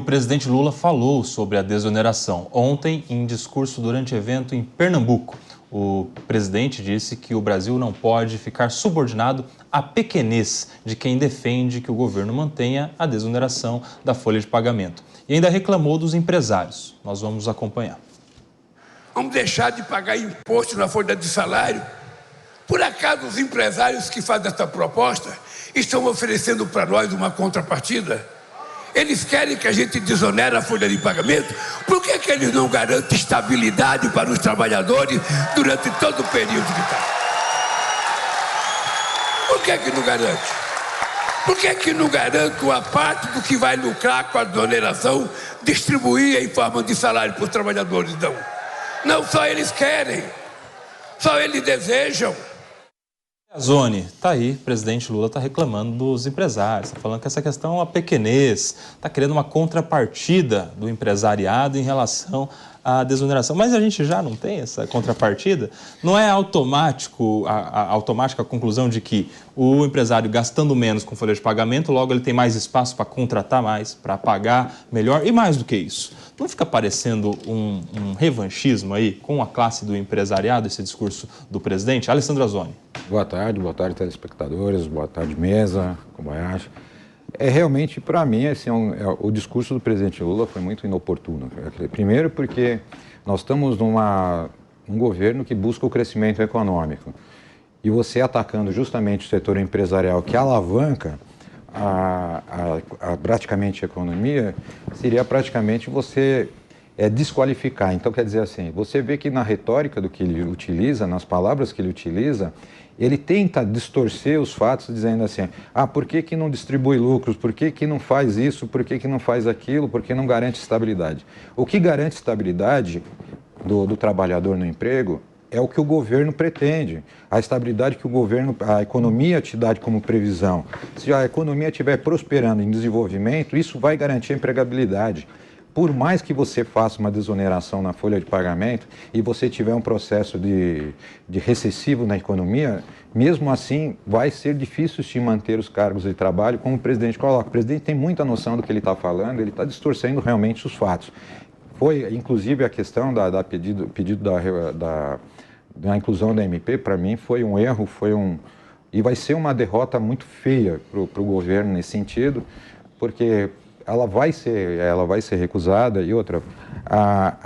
presidente Lula falou sobre a desoneração ontem em discurso durante evento em Pernambuco. O presidente disse que o Brasil não pode ficar subordinado à pequenez de quem defende que o governo mantenha a desoneração da folha de pagamento. E ainda reclamou dos empresários. Nós vamos acompanhar. Vamos deixar de pagar imposto na folha de salário? Por acaso os empresários que fazem essa proposta estão oferecendo para nós uma contrapartida? Eles querem que a gente desonere a folha de pagamento? Por que eles não garantem estabilidade para os trabalhadores durante todo o período que está? Por que não garante? Por que não garante uma parte do que vai lucrar com a desoneração distribuir em forma de salário para os trabalhadores? Não só eles querem, só eles desejam. Zone, tá aí, o presidente Lula está reclamando dos empresários, está falando que essa questão é uma pequenez, está querendo uma contrapartida do empresariado em relação à desoneração. Mas a gente já não tem essa contrapartida? Não é automática a conclusão de que o empresário gastando menos com folha de pagamento, logo ele tem mais espaço para contratar mais, para pagar melhor e mais do que isso? Não fica parecendo um revanchismo aí com a classe do empresariado, esse discurso do presidente? Alessandra Zoni. Boa tarde, telespectadores, boa tarde, mesa, Kobayashi. Realmente, para mim, o discurso do presidente Lula foi muito inoportuno. Primeiro porque nós estamos num governo que busca o crescimento econômico. E você atacando justamente o setor empresarial que alavanca praticamente a economia, seria praticamente você desqualificar. Então, quer dizer assim, você vê que na retórica do que ele utiliza, nas palavras que ele utiliza, ele tenta distorcer os fatos dizendo assim, por que não distribui lucros, por que não faz isso, por que não faz aquilo, por que não garante estabilidade. O que garante estabilidade do trabalhador no emprego é o que o governo pretende, a estabilidade que a economia te dá como previsão. Se a economia estiver prosperando em desenvolvimento, isso vai garantir a empregabilidade. Por mais que você faça uma desoneração na folha de pagamento e você tiver um processo de recessivo na economia, mesmo assim vai ser difícil te manter os cargos de trabalho, como o presidente coloca. O presidente tem muita noção do que ele está falando, ele está distorcendo realmente os fatos. Foi, inclusive, a questão da pedido da inclusão da MP, para mim, foi um erro, e vai ser uma derrota muito feia para o governo nesse sentido, porque ela vai ser recusada. E outra,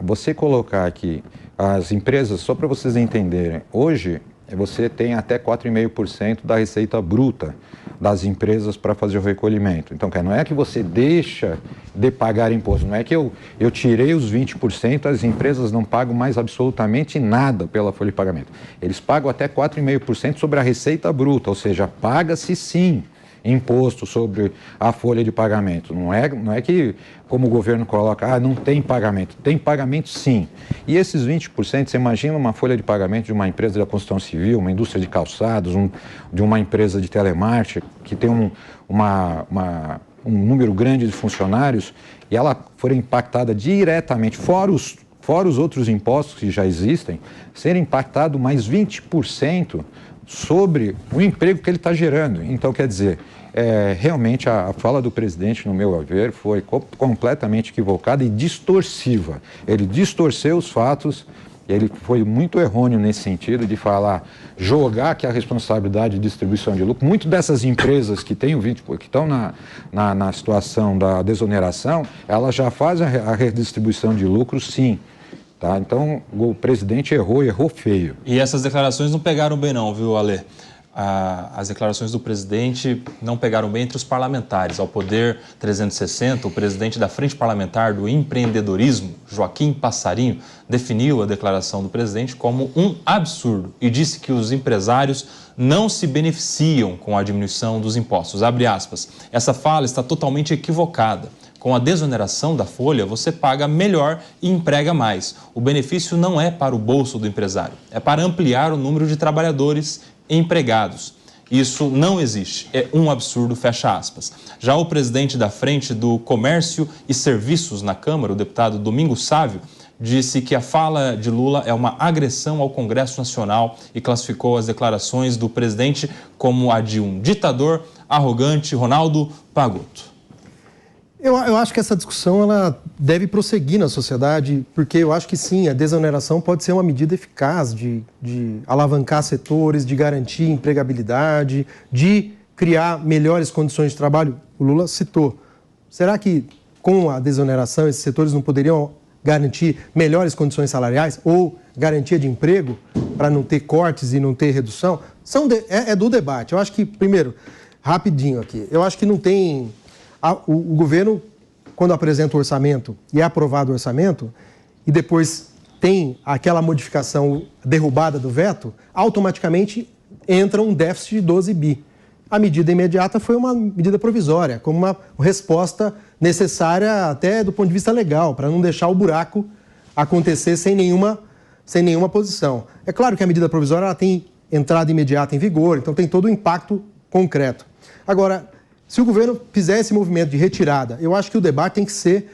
você colocar aqui as empresas, só para vocês entenderem, hoje você tem até 4,5% da receita bruta das empresas para fazer o recolhimento. Então, não é que você deixa de pagar imposto, não é que eu tirei os 20%, as empresas não pagam mais absolutamente nada pela folha de pagamento. Eles pagam até 4,5% sobre a receita bruta, ou seja, paga-se sim imposto sobre a folha de pagamento. Não é que, como o governo coloca, não tem pagamento sim. E esses 20%, você imagina uma folha de pagamento de uma empresa da construção civil, uma indústria de calçados, de uma empresa de telemarketing, que tem um número grande de funcionários, e ela for impactada diretamente, fora os outros impostos que já existem, ser impactado mais 20% sobre o emprego que ele está gerando. Então, quer dizer, realmente a fala do presidente, no meu ver, foi completamente equivocada e distorsiva. Ele distorceu os fatos, ele foi muito errôneo nesse sentido de jogar que a responsabilidade de distribuição de lucro, muitas dessas empresas que estão na situação da desoneração, elas já fazem a redistribuição de lucro, sim. Tá? Então, o presidente errou feio. E essas declarações não pegaram bem não, viu, Ale? As declarações do presidente não pegaram bem entre os parlamentares. Ao Poder 360, o presidente da Frente Parlamentar do Empreendedorismo, Joaquim Passarinho, definiu a declaração do presidente como um absurdo e disse que os empresários não se beneficiam com a diminuição dos impostos. Abre aspas. Essa fala está totalmente equivocada. Com a desoneração da folha, você paga melhor e emprega mais. O benefício não é para o bolso do empresário, é para ampliar o número de trabalhadores empregados. Isso não existe, é um absurdo, fecha aspas. Já o presidente da Frente do Comércio e Serviços na Câmara, o deputado Domingos Sávio, disse que a fala de Lula é uma agressão ao Congresso Nacional e classificou as declarações do presidente como a de um ditador arrogante. Ronaldo Pagotto. Eu acho que essa discussão ela deve prosseguir na sociedade, porque eu acho que sim, a desoneração pode ser uma medida eficaz de alavancar setores, de garantir empregabilidade, de criar melhores condições de trabalho. O Lula citou. Será que com a desoneração esses setores não poderiam garantir melhores condições salariais ou garantia de emprego para não ter cortes e não ter redução? É do debate. Eu acho que, primeiro, rapidinho aqui, eu acho que não tem... O governo, quando apresenta o orçamento e é aprovado o orçamento, e depois tem aquela modificação derrubada do veto, automaticamente entra um déficit de 12 bi. A medida imediata foi uma medida provisória, como uma resposta necessária até do ponto de vista legal, para não deixar o buraco acontecer sem nenhuma posição. É claro que a medida provisória ela tem entrada imediata em vigor, então tem todo o impacto concreto. Agora, se o governo fizer esse movimento de retirada, eu acho que o debate tem que ser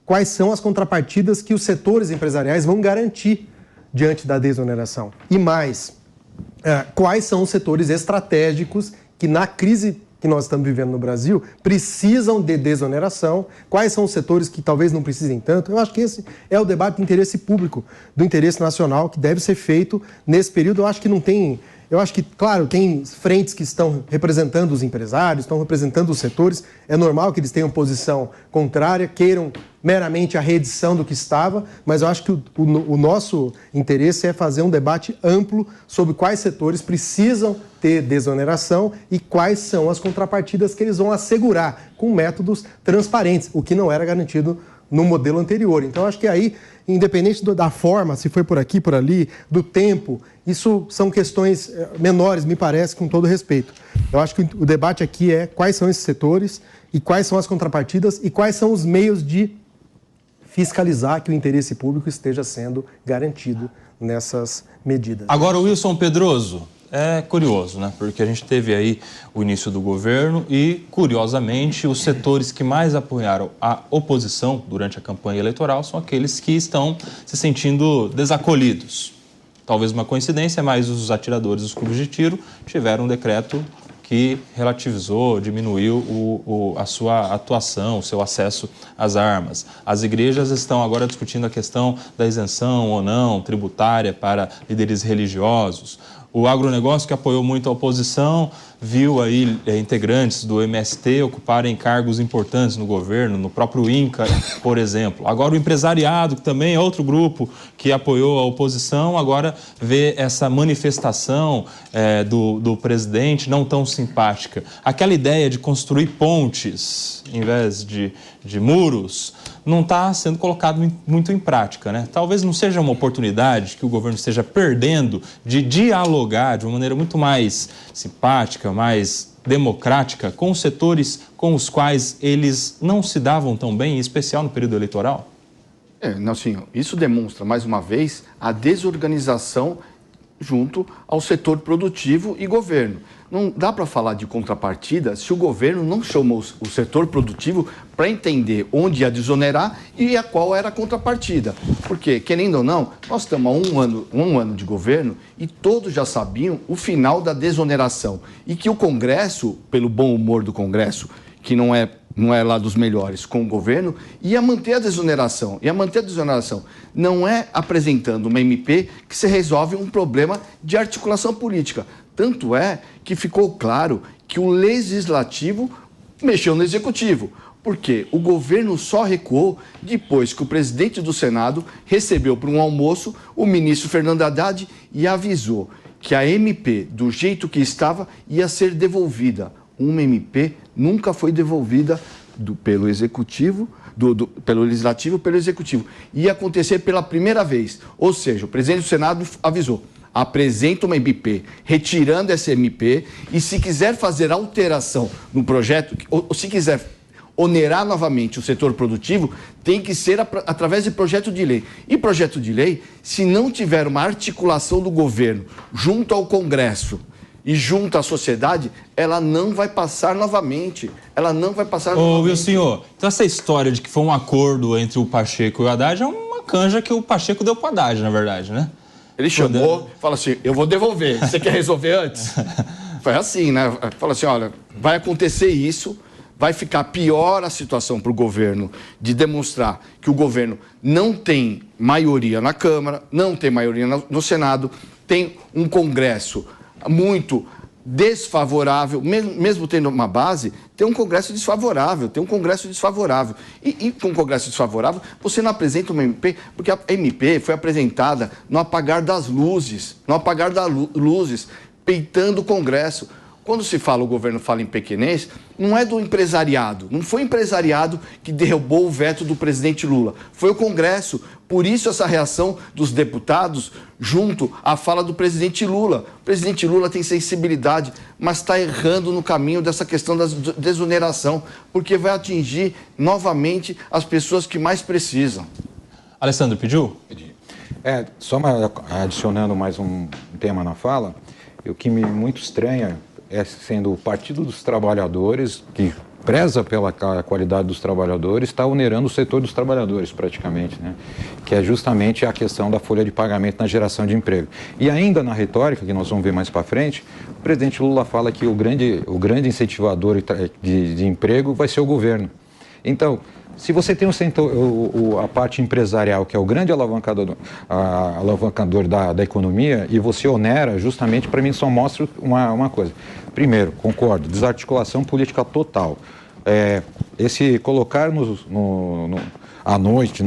quais são as contrapartidas que os setores empresariais vão garantir diante da desoneração. E mais, quais são os setores estratégicos que na crise que nós estamos vivendo no Brasil precisam de desoneração, quais são os setores que talvez não precisem tanto. Eu acho que esse é o debate do interesse público, do interesse nacional que deve ser feito nesse período. Eu acho que não tem... Eu acho que, claro, tem frentes que estão representando os empresários, estão representando os setores. É normal que eles tenham posição contrária, queiram meramente a reedição do que estava, mas eu acho que o nosso interesse é fazer um debate amplo sobre quais setores precisam ter desoneração e quais são as contrapartidas que eles vão assegurar com métodos transparentes, o que não era garantido no modelo anterior. Então, acho que aí, independente da forma, se foi por aqui, por ali, do tempo, isso são questões menores, me parece, com todo respeito. Eu acho que o debate aqui é quais são esses setores e quais são as contrapartidas e quais são os meios de fiscalizar que o interesse público esteja sendo garantido nessas medidas. Agora, Wilson Pedroso, é curioso, né? Porque a gente teve aí o início do governo e, curiosamente, os setores que mais apoiaram a oposição durante a campanha eleitoral são aqueles que estão se sentindo desacolhidos. Talvez uma coincidência, mas os atiradores dos clubes de tiro tiveram um decreto que relativizou, diminuiu a sua atuação, o seu acesso às armas. As igrejas estão agora discutindo a questão da isenção ou não tributária para líderes religiosos. O agronegócio, que apoiou muito a oposição, viu aí integrantes do MST ocuparem cargos importantes no governo, no próprio INCA, por exemplo. Agora o empresariado, que também é outro grupo que apoiou a oposição, agora vê essa manifestação do presidente não tão simpática. Aquela ideia de construir pontes em vez de muros não está sendo colocado muito em prática, né? Talvez não seja uma oportunidade que o governo esteja perdendo de dialogar de uma maneira muito mais simpática, mais democrática com os setores com os quais eles não se davam tão bem, em especial no período eleitoral? Assim, isso demonstra, mais uma vez, a desorganização junto ao setor produtivo e governo. Não dá para falar de contrapartida se o governo não chamou o setor produtivo para entender onde ia desonerar e a qual era a contrapartida. Porque, querendo ou não, nós estamos há um ano de governo e todos já sabiam o final da desoneração. E que o Congresso, pelo bom humor do Congresso, que não é lá dos melhores, com o governo, ia manter a desoneração. Ia manter a desoneração. Não é apresentando uma MP que se resolve um problema de articulação política. Tanto é que ficou claro que o Legislativo mexeu no Executivo. Porque o governo só recuou depois que o presidente do Senado recebeu para um almoço o ministro Fernando Haddad e avisou que a MP, do jeito que estava, ia ser devolvida. Uma MP nunca foi devolvida pelo Executivo, pelo Legislativo, pelo Executivo. Ia acontecer pela primeira vez. Ou seja, o presidente do Senado avisou: apresenta uma MP, retirando essa MP, e se quiser fazer alteração no projeto, ou se quiser onerar novamente o setor produtivo, tem que ser através de projeto de lei. E projeto de lei, se não tiver uma articulação do governo junto ao Congresso e junto à sociedade, ela não vai passar novamente. Ela não vai passar novamente. Ô, senhor, então essa história de que foi um acordo entre o Pacheco e o Haddad é uma canja que o Pacheco deu pro Haddad, na verdade, né? Ele chamou, fala assim: eu vou devolver, você quer resolver antes? Foi assim, né? Fala assim: olha, vai acontecer isso, vai ficar pior a situação para o governo de demonstrar que o governo não tem maioria na Câmara, não tem maioria no Senado, tem um Congresso muito desfavorável, mesmo tendo uma base, tem um Congresso desfavorável, E com um Congresso desfavorável, você não apresenta uma MP, porque a MP foi apresentada no apagar das luzes, peitando o Congresso. Quando se fala, o governo fala em pequenez, não é do empresariado. Não foi o empresariado que derrubou o veto do presidente Lula. Foi o Congresso. Por isso essa reação dos deputados junto à fala do presidente Lula. O presidente Lula tem sensibilidade, mas está errando no caminho dessa questão da desoneração, porque vai atingir novamente as pessoas que mais precisam. Alessandro, pediu? Pedi. Só adicionando mais um tema na fala, o que me muito estranha sendo o Partido dos Trabalhadores, que preza pela qualidade dos trabalhadores, está onerando o setor dos trabalhadores praticamente, né? Que é justamente a questão da folha de pagamento na geração de emprego. E ainda na retórica, que nós vamos ver mais para frente, o presidente Lula fala que o grande incentivador de emprego vai ser o governo. Então, se você tem a parte empresarial, que é o grande alavancador da economia, e você onera, justamente, para mim, só mostra uma coisa. Primeiro, concordo, desarticulação política total. Esse colocar à noite,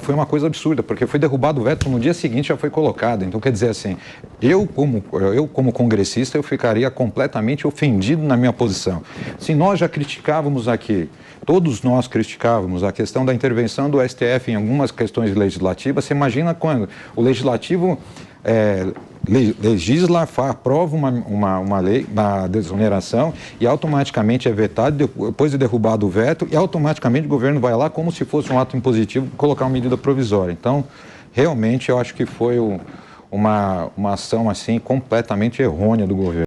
foi uma coisa absurda, porque foi derrubado o veto, no dia seguinte já foi colocado. Então, quer dizer assim, eu como congressista, eu ficaria completamente ofendido na minha posição. Se nós já criticávamos aqui, todos nós criticávamos a questão da intervenção do STF em algumas questões legislativas, você imagina quando o legislativo legisla, aprova uma lei da desoneração e automaticamente é vetado, depois de derrubado o veto, e automaticamente o governo vai lá como se fosse um ato impositivo colocar uma medida provisória. Então, realmente, eu acho que foi uma ação assim completamente errônea do governo.